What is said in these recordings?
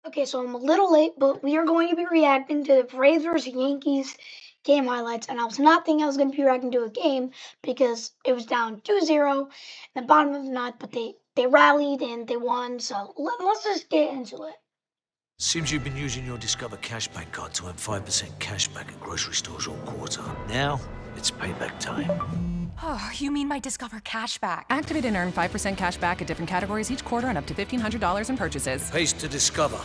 Okay, so I'm a little late, but we are going to be reacting to the Braves versus Yankees game highlights. And I was not thinking I was going to be reacting to a game because it was down 2-0 in the bottom of the ninth, but they rallied and they won. So let's just get into it. Seems you've been using your Discover cashback card to earn 5% cashback at grocery stores all quarter. Now, it's payback time. Oh, you mean my Discover cashback? Activate and earn 5% cash back at different categories each quarter and up to $1,500 in purchases. Pays to Discover.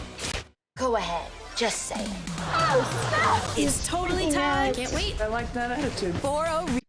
Go ahead, just say it. Oh, stop! It's totally tied. Can't wait. I like that attitude. 4-0.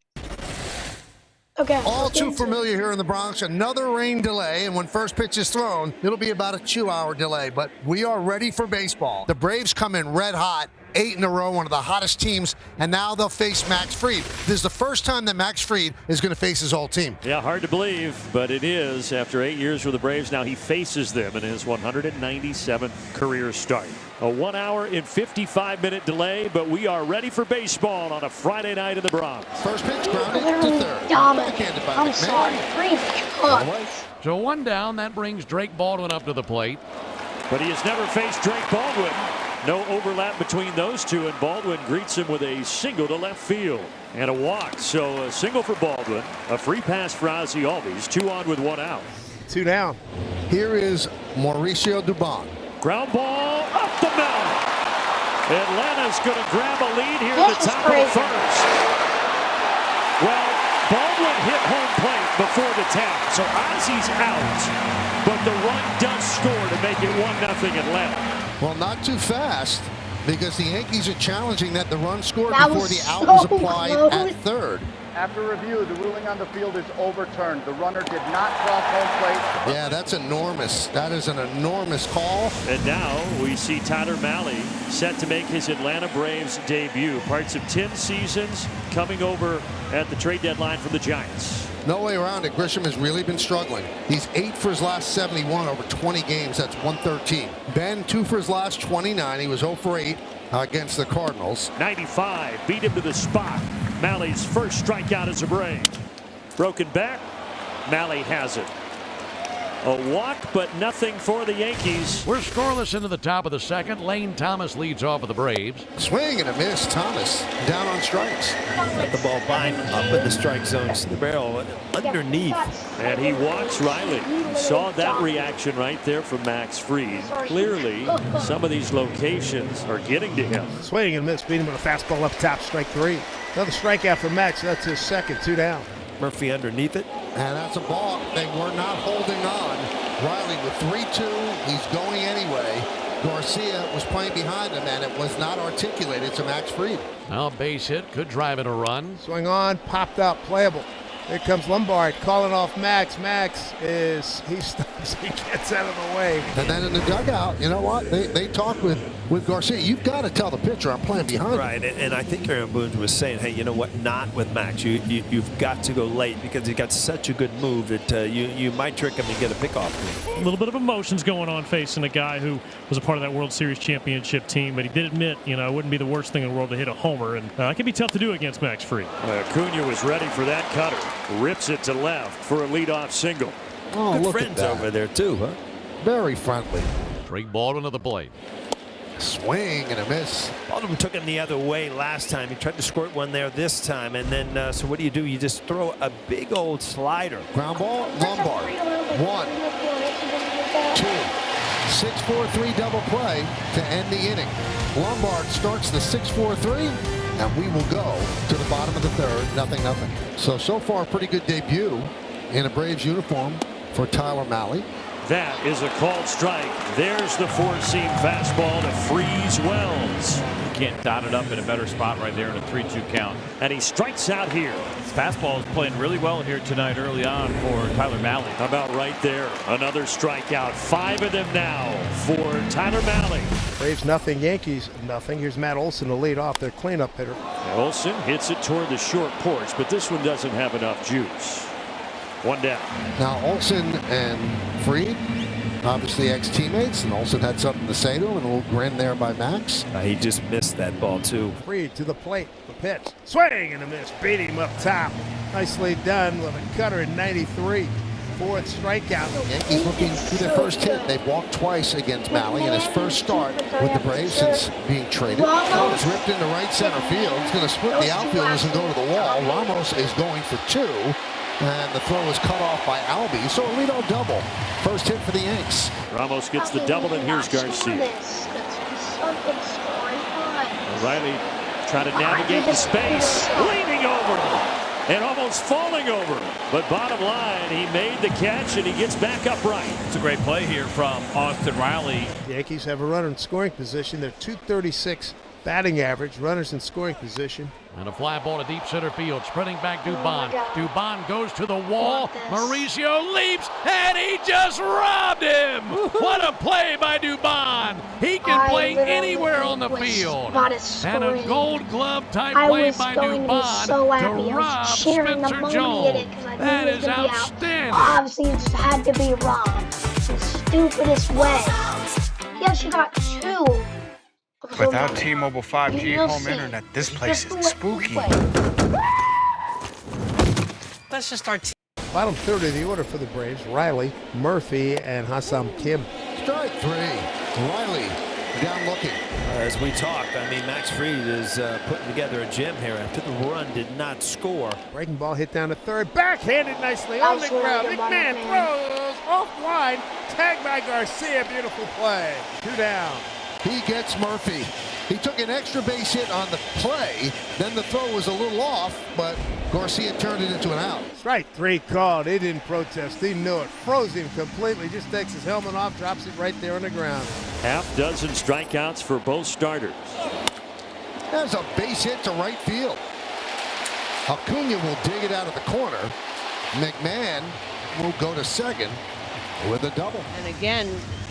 Okay. All let's get too into it. familiar here in the Bronx. Another rain delay, and when first pitch is thrown, it'll be about a 2-hour delay. But we are ready for baseball. The Braves come in red hot, 8 in a row, one of the hottest teams, and now they'll face Max Fried. This is the first time that Max Fried is going to face his old team. Yeah, hard to believe, but it is. After 8 years with the Braves, now he faces them in his 197th career start. A 1 hour and 55-minute delay, but we are ready for baseball on a Friday night in the Bronx. First pitch grounded to Literally third. dominant. Backhanded by I'm McMahon. sorry. Fried's good. So one down, that brings Drake Baldwin up to the plate. But he has never faced Drake Baldwin. No overlap between those two, and Baldwin greets him with a single to left field and a walk. So a single for Baldwin, a free pass for Ozzie Albies, 2 on with 1 out. 2 down. Here is Mauricio Dubon. Ground ball up the middle. Atlanta's going to grab a lead here at This the is top crazy. of the first. Well, Baldwin hit home plate before the tap, so Ozzie's out. But the run does score to make it 1-0 Atlanta. Well, not too fast, because the Yankees are challenging that the run scored That before was the out so was applied close. at third. After review, the ruling on the field is overturned. The runner did not cross home plate. Yeah, that's enormous. That is an enormous call. And now we see Tyler Mahle set to make his Atlanta Braves debut. Parts of 10 seasons coming over at the trade deadline from the Giants. No way around it. Grisham has really been struggling. He's 8 for his last 71 over 20 games. That's 113. Ben, 2 for his last 29. He was 0 for 8 against the Cardinals. 95 beat him to the spot. Mahle's first strikeout as a Brave. Broken back. Mahle has it. A walk, but nothing for the Yankees. We're scoreless into the top of the second. Lane Thomas leads off of the Braves. Swing and a miss. Thomas down on strikes. Got the ball bind up in the strike zone to the barrel underneath. And he walks Riley. Saw that reaction right there from Max Fried. Clearly, some of these locations are getting to him. Swing and miss, beat him with a fastball up top, strike 3. Another strikeout for Max. That's his second, 2 down. Murphy underneath it. And that's a ball. They were not holding on. Riley with 3-2. He's going anyway. Garcia was playing behind him, and it was not articulated to Max Fried. Now base hit, could drive in a run. Swing on, popped out, playable. Here comes Lombard calling off Max. Max he stops, he gets out of the way. And then in the dugout, you know what? They talk with Garcia. You've got to tell the pitcher I'm playing behind him. Right, and I think Aaron Boone was saying, hey, you know what? Not with Max. You've got to go late because he got such a good move that you might trick him and get a pickoff. A little bit of emotions going on facing a guy who was a part of that World Series championship team, but he did admit, it wouldn't be the worst thing in the world to hit a homer, and it can be tough to do against Max Fried. Acuna was ready for that cutter. Rips it to left for a leadoff single. Oh, Good look friends at that. over there too, huh? Very friendly. Drake Baldwin to the plate. Swing and a miss. Baldwin took him the other way last time. He tried to squirt one there this time, and then so what do? You just throw a big old slider. Ground ball, Lombard. 1, 2. 6-4-3 double play to end the inning. Lombard starts the 6-4-3, and we will go to the bottom of the third, 0-0. So far, pretty good debut in a Braves uniform for Tyler Mahle. That is a called strike. There's the four-seam fastball to Freeze Wells. You can't dot it up in a better spot right there in a 3-2 count. And he strikes out here. His fastball is playing really well here tonight early on for Tyler Mahle. How about right there? Another strikeout. 5 of them now for Tyler Mahle. Braves nothing, Yankees nothing. Here's Matt Olson to lead off, their cleanup hitter. Olson hits it toward the short porch, but this one doesn't have enough juice. 1 down. Now Olson and Fried, obviously ex-teammates, and Olson had something to say to him, and a little grin there by Max. He just missed that ball too. Fried to the plate, the pitch. Swing and a miss, beat him up top. Nicely done with a cutter in 93. 4th strikeout. Yankees looking through their first hit. They've walked twice against Mahle in his first start with the Braves since being traded. It's ripped into right center field. It's going to split the outfielders and go to the wall. Ramos is going for 2. And the throw is cut off by Albi. So a leadoff double. First hit for the Yanks. Ramos gets the double, and here's Garcia. O'Reilly trying to navigate the space, leaning over and almost falling over. But bottom line, he made the catch and he gets back upright. It's a great play here from Austin Riley. The Yankees have a runner in scoring position. They're .236 batting average, runners in scoring position. And a fly ball to deep center field, spreading back Dubon. Dubon goes to the wall. Mauricio leaps, and he just robbed him. What a play by Dubon. He can play anywhere on the field. And a gold glove type play by Dubon to rob Spencer Jones. That is outstanding. Obviously, it just had to be robbed. The stupidest way. He actually got 2. Without T-Mobile 5G home internet, this place is spooky. Let's just start. Bottom third of the order for the Braves: Riley, Murphy, and Hassam Kim. Strike 3. Riley down looking. As we talked, I mean, Max Fried is putting together a gem here after the run did not score. Breaking ball hit down to third, backhanded nicely on the ground. McMahon throws offline, tagged by Garcia. Beautiful play. 2 down. He gets Murphy. He took an extra base hit on the play. Then the throw was a little off, but Garcia turned it into an out. Strike 3 called. He didn't protest. He knew it. Froze him completely. Just takes his helmet off, drops it right there on the ground. Half dozen strikeouts for both starters. There's a base hit to right field. Acuna will dig it out of the corner. McMahon will go to second with a double. And again,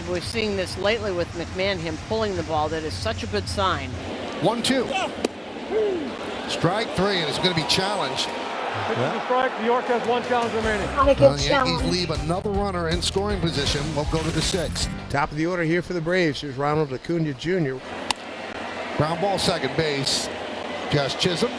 we're seeing this lately with McMahon, him pulling the ball. That is such a good sign. 1-2. Strike 3, and it's going to be challenged. Strike. New York has 1 challenge remaining. The Yankees leave another runner in scoring position. We'll go to the 6th. Top of the order here for the Braves. Here's Ronald Acuna Jr. Ground ball, second base. Josh Chisholm.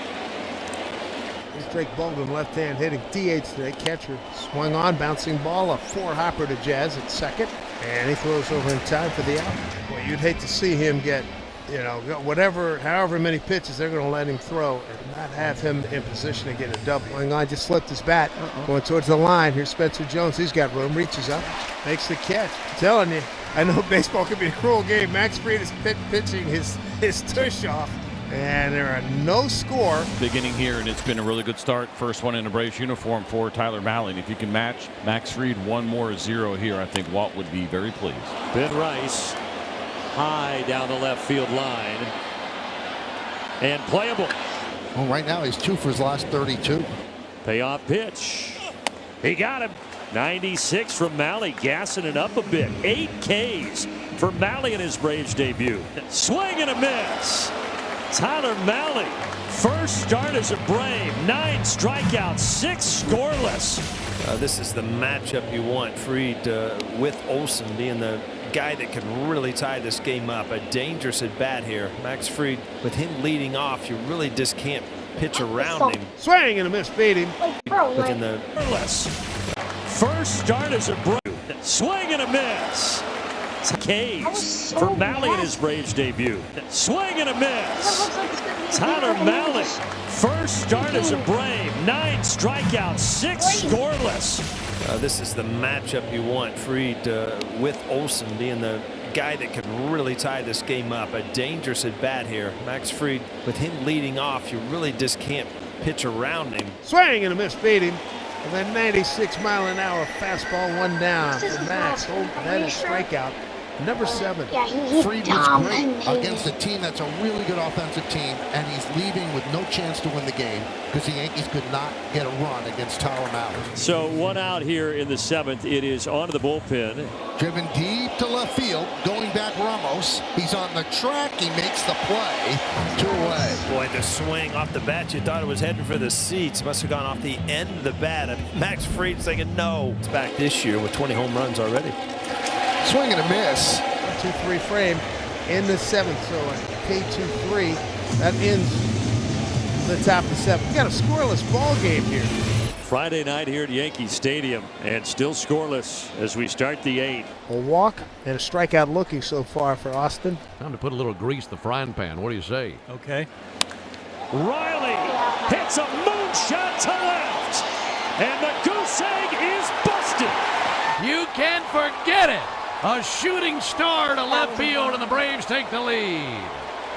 Drake Baldwin, left-hand hitting DH today. Catcher swung on, bouncing ball, a 4-hopper to Jazz at second, and he throws over in time for the out. Well, you'd hate to see him get, however many pitches they're going to let him throw and not have him in position to get a double. Going on, just slipped his bat, going towards the line. Here's Spencer Jones. He's got room, reaches up, makes the catch. I'm telling you, I know baseball can be a cruel game. Max Fried is pitching his tush off. And there are no score. Beginning here, and it's been a really good start. First one in a Braves uniform for Tyler Mahle. And if you can match Max Fried 1 more 0 here, I think Walt would be very pleased. Ben Rice high down the left field line and playable. Well, right now he's 2 for his last 32. Payoff pitch. He got him. 96 from Mahle, gassing it up a bit. 8 Ks for Mahle in his Braves debut. Swing and a miss. Tyler Mahle, first start as a Brave, 9 strikeouts, 6 scoreless. This is the matchup you want. Fried with Olsen being the guy that can really tie this game up. A dangerous at bat here. Max Fried, with him leading off, you really just can't pitch around him. Swing and a miss, beat him. Within the first start as a Brave, swing and a miss. Ks for Mahle in his Braves debut. Swing and a miss. Tyler Mahle, first start as a Brave, 9 strikeouts, 6 scoreless. This is the matchup you want. Fried with Olsen being the guy that can really tie this game up. A dangerous at bat here. Max Fried, with him leading off, you really just can't pitch around him. Swing and a miss, beat him. And then 96-mile-an-hour fastball, 1 down for Max. That is strikeout number 7. Fried was great against a team that's a really good offensive team, and he's leaving with no chance to win the game because the Yankees could not get a run against Tyler Mahle. So 1 out here in the 7th. It is onto the bullpen. Driven deep to left field, going back Ramos. He's on the track. He makes the play. 2 away. Boy, the swing off the bat, you thought it was heading for the seats. Must have gone off the end of the bat. And Max Fried thinking, no. It's back this year with 20 home runs already. Swing and a miss. 2-3 frame in the 7th. So a K2-3. That ends the top of the 7th. We got a scoreless ball game here. Friday night here at Yankee Stadium, and still scoreless as we start the 8th. A walk and a strikeout looking so far for Austin. Time to put a little grease the frying pan. What do you say? Okay. Riley hits a moonshot to left, and the goose egg is busted. You can't forget it. A shooting star to left field, and the Braves take the lead.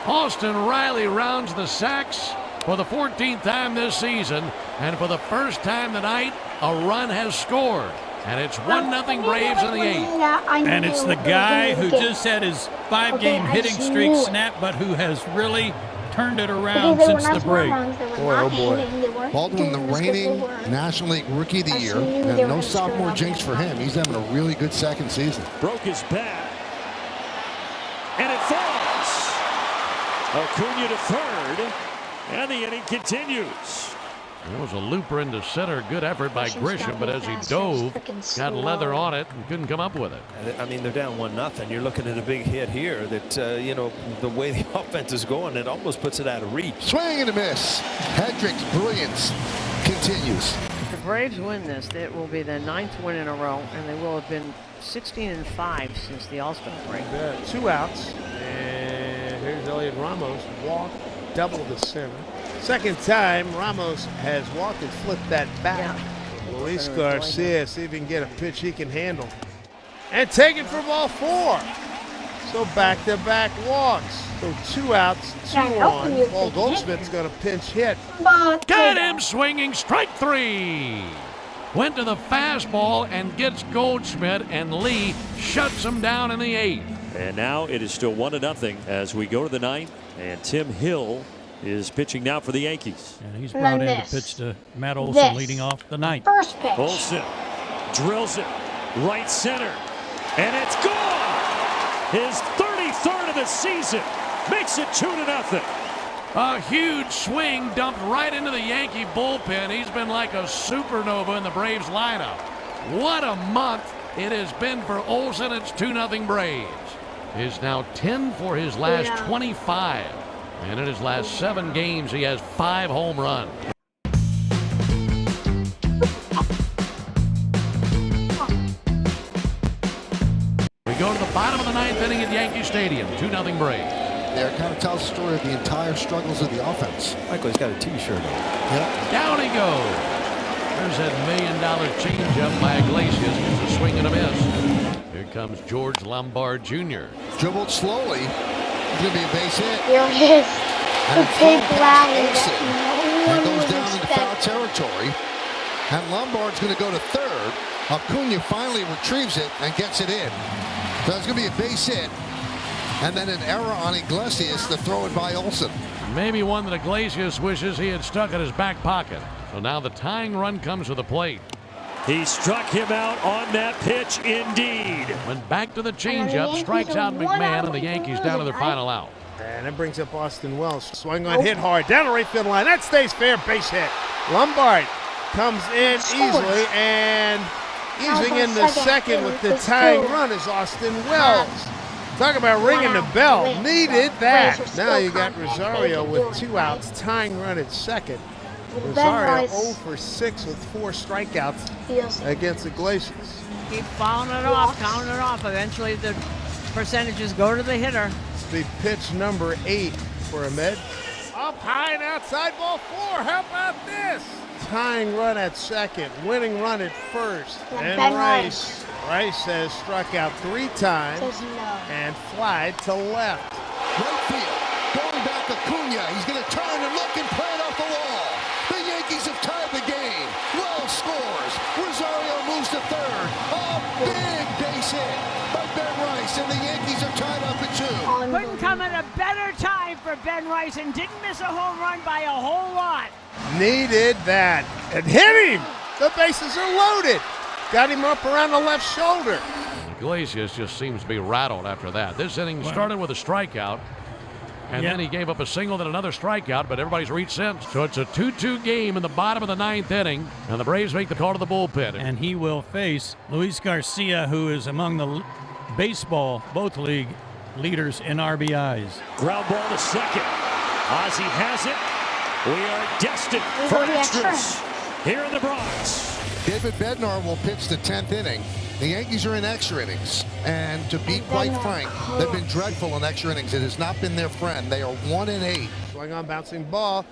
Austin Riley rounds the sacks for the 14th time this season, and for the first time tonight, a run has scored. And it's 1-0 Braves in the 8th. And it's the guy who just had his 5-game hitting streak snap, but who has really turned it around since the break. Boy, oh boy. Baldwin, the reigning National League Rookie of the Year, and no sophomore jinx for him. He's having a really good second season. Broke his bat, and it falls. Acuna to third, and the inning continues. There was a looper into center. Good effort by Grisham, but as he dove, got leather on it and couldn't come up with it. I mean, they're down 1-0. You're looking at a big hit here that, you know, the way the offense is going, it almost puts it out of reach. Swing and a miss. Hedrick's brilliance continues. If the Braves win this, it will be the 9th win in a row, and they will have been 16-5 since the All-Star break. 2 outs, and here's Elliot Ramos. Walk, double to center. Second time, Ramos has walked and flipped that back. Yeah. Luis Garcia, see if he can get a pitch he can handle. And take it for ball 4. So back-to-back walks. So 2 outs, 2 on. Paul Goldschmidt's going to pinch hit. Got him swinging, strike 3. Went to the fastball and gets Goldschmidt, and Lee shuts him down in the 8th. And now it is still 1-0 as we go to the 9th, and Tim Hill is pitching now for the Yankees. And he's brought in to pitch to Matt Olson, leading off the 9th. First pitch. Olson drills it right center, and it's gone. His 33rd of the season makes it 2-0. A huge swing dumped right into the Yankee bullpen. He's been like a supernova in the Braves lineup. What a month it has been for Olson. It's 2-0 Braves. He's now 10 for his last 25. And in his last 7 games, he has 5 home runs. We go to the bottom of the 9th inning at Yankee Stadium. 2-0 Braves. Yeah, it kind of tells the story of the entire struggles of the offense. Michael, he's got a T-shirt on. Yep. Down he goes. There's that $1 million changeup by Iglesias. It's a swing and a miss. Here comes George Lombard Jr. Dribbled slowly. It's going to be a base hit. Here it is. The big rally that goes down into foul territory. And Lombard's going to go to third. Acuna finally retrieves it and gets it in. So it's going to be a base hit. And then an error on Iglesias to throw it by Olson. Maybe one that Iglesias wishes he had stuck in his back pocket. So now the tying run comes to the plate. He struck him out on that pitch indeed. Went back to the changeup, strikes out McMahon, and the Yankees down to their final out. And that brings up Austin Wells. Swing on, hit hard, down the right field line. That stays fair, base hit. Lombard comes in easily, and easing in the second with the tying run is Austin Wells. Talk about ringing the bell. Needed that. Now you got Rosario with 2 outs, tying run at second. Rosario 0 for 6 with 4 strikeouts against Iglesias. Keep fouling it off, counting it off. Eventually the percentages go to the hitter. The pitch number 8 for Ahmed. Up high and outside, ball 4. How about this? Tying run at second, winning run at first. And Rice has struck out 3 times and flied to left. Right field, going back Acuna. He's going to turn and look and play it off the wall. The Yankees have tied the game. Wells scores. Rosario moves to third. A big base hit by Ben Rice, and the Yankees are tied up at 2. Couldn't come at a better time for Ben Rice, and didn't miss a home run by a whole lot. Needed that. And hit him. The bases are loaded. Got him up around the left shoulder. Iglesias just seems to be rattled after that. This inning started with a strikeout, and then he gave up a single, then another strikeout, but everybody's reached since. So it's a 2-2 game in the bottom of the 9th inning, and the Braves make the call to the bullpen. And he will face Luis Garcia, who is among the baseball, both league leaders in RBIs. Ground ball to second. Ozzie has it. We are destined for extras. here in the Bronx. David Bednar will pitch the 10th inning. The Yankees are in extra innings, and to be quite frank, they've been dreadful in extra innings. It has not been their friend. They are 1-8. Swing on, bouncing ball.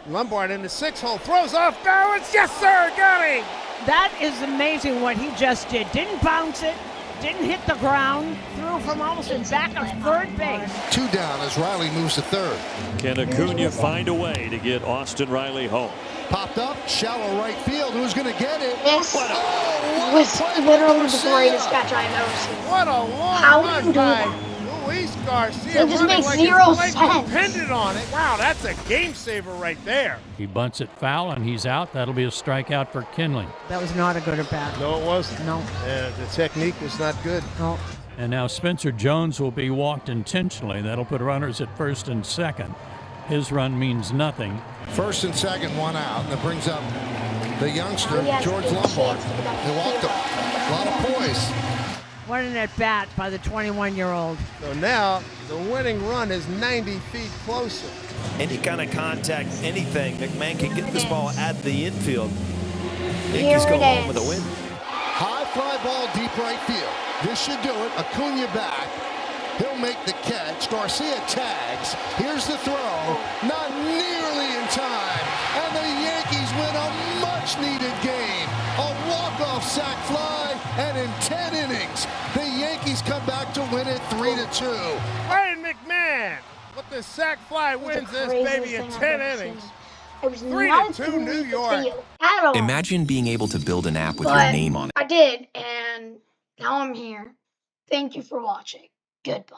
Lombard in the 6-hole, throws off balance. Yes, sir, got him. That is amazing what he just did. Didn't bounce it, didn't hit the ground, threw from almost in back of third base. 2 down as Riley moves to third. Can Acuna find a way to get Austin Riley home? Popped up, shallow right field. Who's going to get it? This was literally the greatest catch I've ever seen. What a long How run do you do by that? Luis Garcia. It just running makes like zero his life sense. depended on it. Wow, that's a game saver right there. He bunts it foul and he's out. That'll be a strikeout for Kinley. That was not a good at bat. No, it wasn't. No. The technique was not good. No. And now Spencer Jones will be walked intentionally. That'll put runners at first and second. His run means nothing. First and second, 1 out, and that brings up the youngster, Yes, George good Lombard. chance. He walked him. A lot of poise. What an at bat by the 21-year-old. So now the winning run is 90 feet closer. Any kind of contact, anything, McMahon can get this ball at the infield. Here Yankees go it home with a is. win. High fly ball, deep right field. This should do it. Acuna back. He'll make the catch. Garcia tags. Here's the throw. Not nearly in time. And the Yankees win a much-needed game. A walk-off sac fly, and in 10 innings, the Yankees come back to win it 3-2. Ryan McMahon with the sac fly wins this baby in 10 innings. It was 3-2 New York. At all. Imagine being able to build an app with But your name on it. I did, and now I'm here. Thank you for watching. Goodbye.